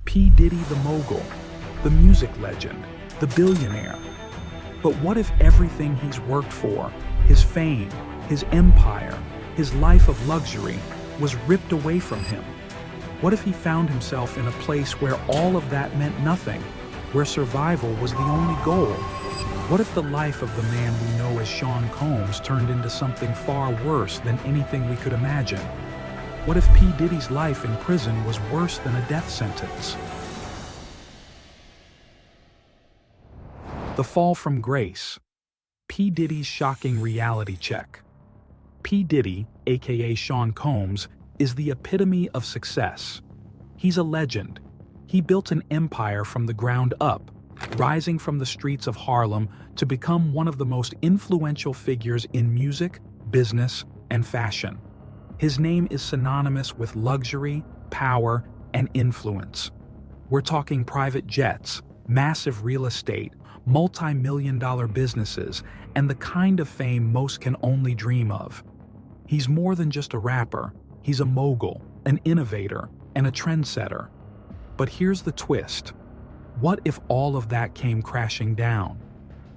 P. Diddy the mogul, the music legend, the billionaire. But what if everything he's worked for, his fame, his empire, his life of luxury, was ripped away from him? What if he found himself in a place where all of that meant nothing, where survival was the only goal? What if the life of the man we know as Sean Combs turned into something far worse than anything we could imagine? What if P. Diddy's life in prison was worse than a death sentence? The fall from grace. P. Diddy's shocking reality check. P. Diddy, aka Sean Combs, is the epitome of success. He's a legend. He built an empire from the ground up, rising from the streets of Harlem to become one of the most influential figures in music, business, and fashion. His name is synonymous with luxury, power, and influence. We're talking private jets, massive real estate, multi-million-dollar businesses, and the kind of fame most can only dream of. He's more than just a rapper. He's a mogul, an innovator, and a trendsetter. But here's the twist. What if all of that came crashing down?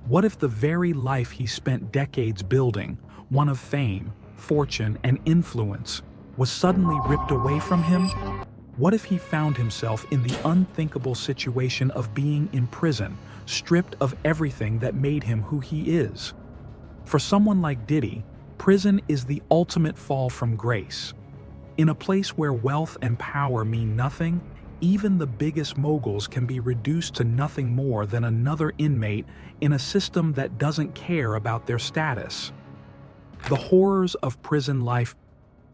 What if the very life he spent decades building, one of fame, fortune, and influence, was suddenly ripped away from him? What if he found himself in the unthinkable situation of being in prison, stripped of everything that made him who he is? For someone like Diddy, prison is the ultimate fall from grace. In a place where wealth and power mean nothing, even the biggest moguls can be reduced to nothing more than another inmate in a system that doesn't care about their status. The horrors of prison life.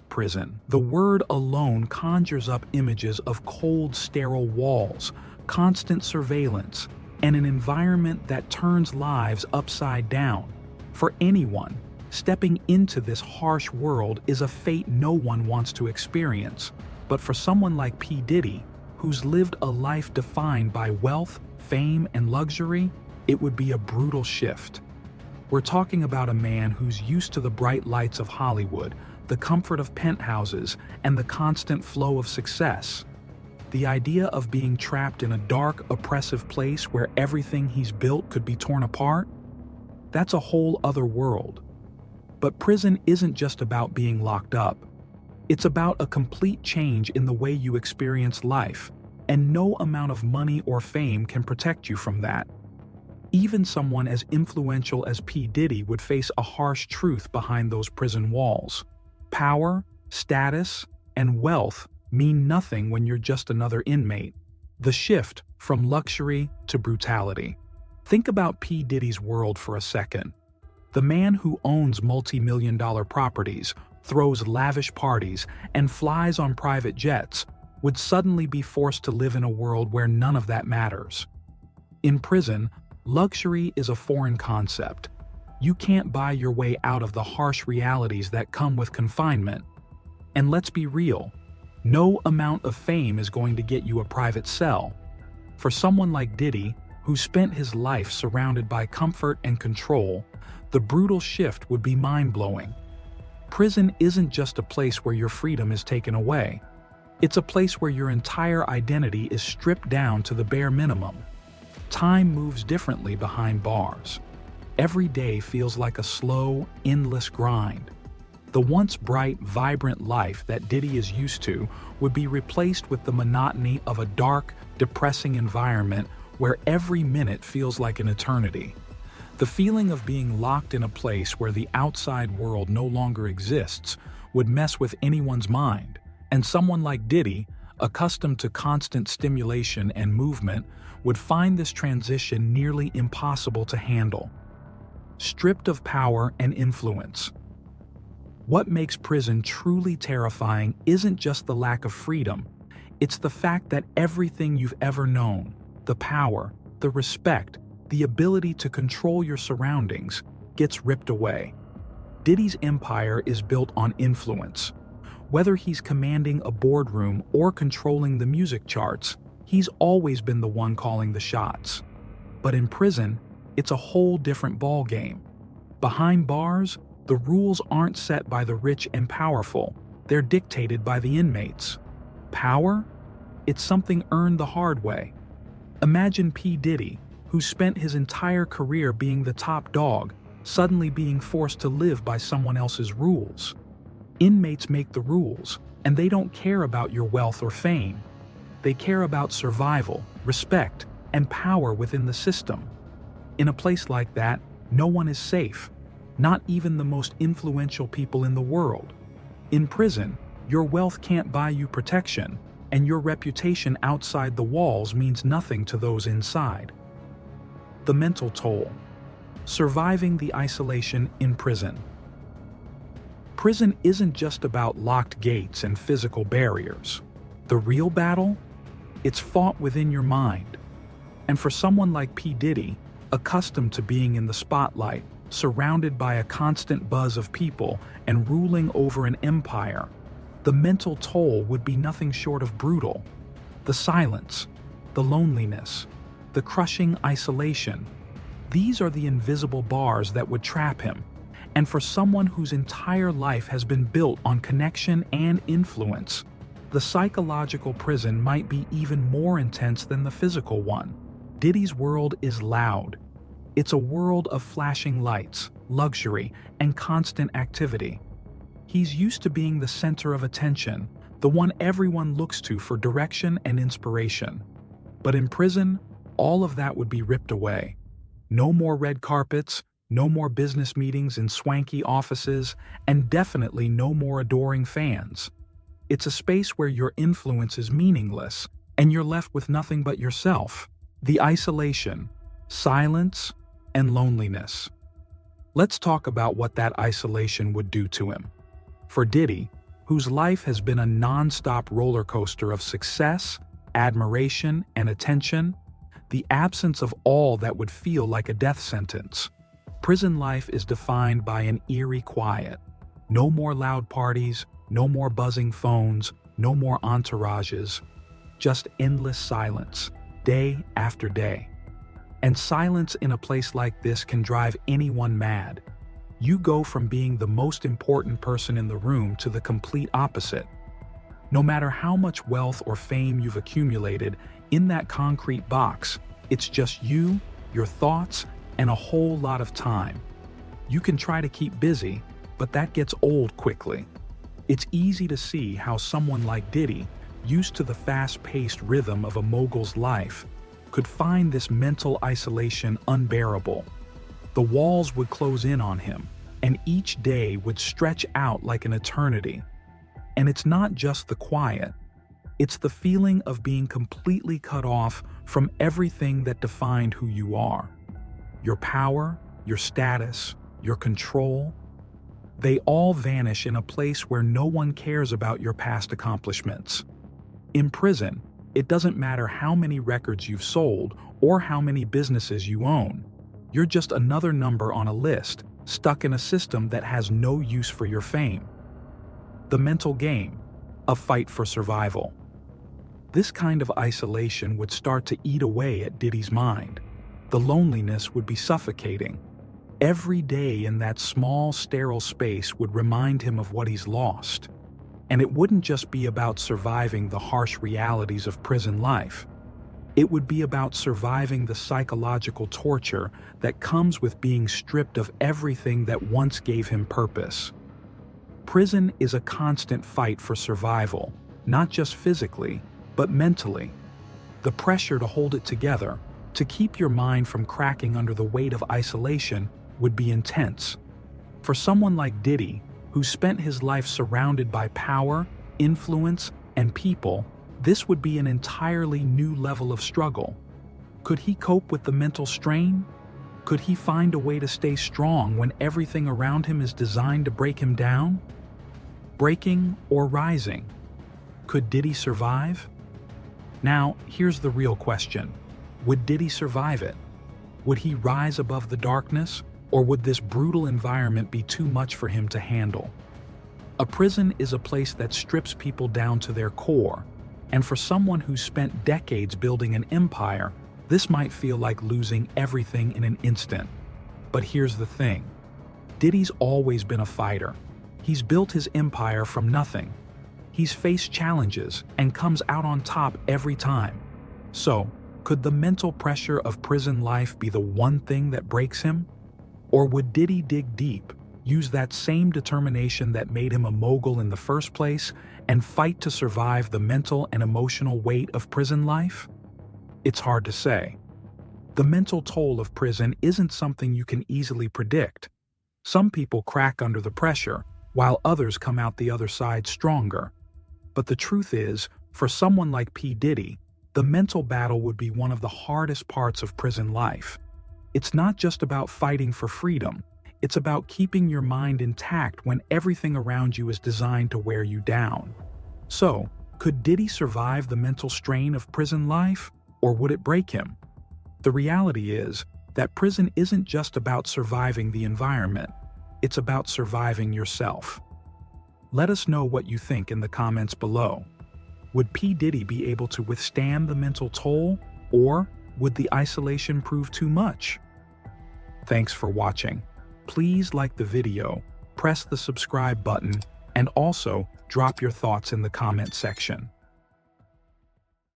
Prison. The word alone conjures up images of cold, sterile walls, constant surveillance, and an environment that turns lives upside down. For anyone, stepping into this harsh world is a fate no one wants to experience. But for someone like P. Diddy, who's lived a life defined by wealth, fame, and luxury, it would be a brutal shift. We're talking about a man who's used to the bright lights of Hollywood, the comfort of penthouses, and the constant flow of success. The idea of being trapped in a dark, oppressive place where everything he's built could be torn apart? That's a whole other world. But prison isn't just about being locked up. It's about a complete change in the way you experience life, and no amount of money or fame can protect you from that. Even someone as influential as P. Diddy would face a harsh truth behind those prison walls. Power, status, and wealth mean nothing when you're just another inmate. The shift from luxury to brutality. Think about P. Diddy's world for a second. The man who owns multi-million-dollar properties, throws lavish parties, and flies on private jets would suddenly be forced to live in a world where none of that matters. In prison, luxury is a foreign concept. You can't buy your way out of the harsh realities that come with confinement. And let's be real, no amount of fame is going to get you a private cell. For someone like Diddy, who spent his life surrounded by comfort and control, the brutal shift would be mind-blowing. Prison isn't just a place where your freedom is taken away. It's a place where your entire identity is stripped down to the bare minimum. Time moves differently behind bars. Every day feels like a slow, endless grind. The once bright, vibrant life that Diddy is used to would be replaced with the monotony of a dark, depressing environment where every minute feels like an eternity. The feeling of being locked in a place where the outside world no longer exists would mess with anyone's mind, and someone like Diddy, accustomed to constant stimulation and movement, would find this transition nearly impossible to handle. Stripped of power and influence. What makes prison truly terrifying isn't just the lack of freedom, it's the fact that everything you've ever known, the power, the respect, the ability to control your surroundings, gets ripped away. Diddy's empire is built on influence. Whether he's commanding a boardroom or controlling the music charts, he's always been the one calling the shots. But in prison, it's a whole different ballgame. Behind bars, the rules aren't set by the rich and powerful, they're dictated by the inmates. Power? It's something earned the hard way. Imagine P. Diddy, who spent his entire career being the top dog, suddenly being forced to live by someone else's rules. Inmates make the rules, and they don't care about your wealth or fame. They care about survival, respect, and power within the system. In a place like that, no one is safe, not even the most influential people in the world. In prison, your wealth can't buy you protection, and your reputation outside the walls means nothing to those inside. The mental toll. Surviving the isolation in prison. Prison isn't just about locked gates and physical barriers. The real battle? It's fought within your mind. And for someone like P. Diddy, accustomed to being in the spotlight, surrounded by a constant buzz of people and ruling over an empire, the mental toll would be nothing short of brutal. The silence, the loneliness, the crushing isolation. These are the invisible bars that would trap him. And for someone whose entire life has been built on connection and influence, the psychological prison might be even more intense than the physical one. Diddy's world is loud. It's a world of flashing lights, luxury, and constant activity. He's used to being the center of attention, the one everyone looks to for direction and inspiration. But in prison, all of that would be ripped away. No more red carpets, no more business meetings in swanky offices, and definitely no more adoring fans. It's a space where your influence is meaningless, and you're left with nothing but yourself. The isolation, silence, and loneliness. Let's talk about what that isolation would do to him. For Diddy, whose life has been a non-stop roller coaster of success, admiration, and attention, the absence of all that would feel like a death sentence. Prison life is defined by an eerie quiet. No more loud parties, no more buzzing phones, no more entourages. Just endless silence, day after day. And silence in a place like this can drive anyone mad. You go from being the most important person in the room to the complete opposite. No matter how much wealth or fame you've accumulated, in that concrete box, it's just you, your thoughts, and a whole lot of time. You can try to keep busy, but that gets old quickly. It's easy to see how someone like Diddy, used to the fast-paced rhythm of a mogul's life, could find this mental isolation unbearable. The walls would close in on him, and each day would stretch out like an eternity. And it's not just the quiet. It's the feeling of being completely cut off from everything that defined who you are. Your power, your status, your control. They all vanish in a place where no one cares about your past accomplishments. In prison, it doesn't matter how many records you've sold or how many businesses you own. You're just another number on a list, stuck in a system that has no use for your fame. The mental game, a fight for survival. This kind of isolation would start to eat away at Diddy's mind. The loneliness would be suffocating. Every day in that small, sterile space would remind him of what he's lost. And it wouldn't just be about surviving the harsh realities of prison life. It would be about surviving the psychological torture that comes with being stripped of everything that once gave him purpose. Prison is a constant fight for survival, not just physically, but mentally. The pressure to hold it together, to keep your mind from cracking under the weight of isolation, would be intense. For someone like Diddy, who spent his life surrounded by power, influence, and people, this would be an entirely new level of struggle. Could he cope with the mental strain? Could he find a way to stay strong when everything around him is designed to break him down? Breaking or rising? Could Diddy survive? Now, here's the real question. Would Diddy survive it? Would he rise above the darkness, or would this brutal environment be too much for him to handle? A prison is a place that strips people down to their core, and for someone who's spent decades building an empire, this might feel like losing everything in an instant. But here's the thing. Diddy's always been a fighter. He's built his empire from nothing. He's faced challenges and comes out on top every time. So, could the mental pressure of prison life be the one thing that breaks him? Or would Diddy dig deep, use that same determination that made him a mogul in the first place, and fight to survive the mental and emotional weight of prison life? It's hard to say. The mental toll of prison isn't something you can easily predict. Some people crack under the pressure, while others come out the other side stronger. But the truth is, for someone like P. Diddy, the mental battle would be one of the hardest parts of prison life. It's not just about fighting for freedom. It's about keeping your mind intact when everything around you is designed to wear you down. So, could Diddy survive the mental strain of prison life, or would it break him? The reality is that prison isn't just about surviving the environment. It's about surviving yourself. Let us know what you think in the comments below. Would P. Diddy be able to withstand the mental toll, or would the isolation prove too much? Thanks for watching. Please like the video, press the subscribe button, and also drop your thoughts in the comment section.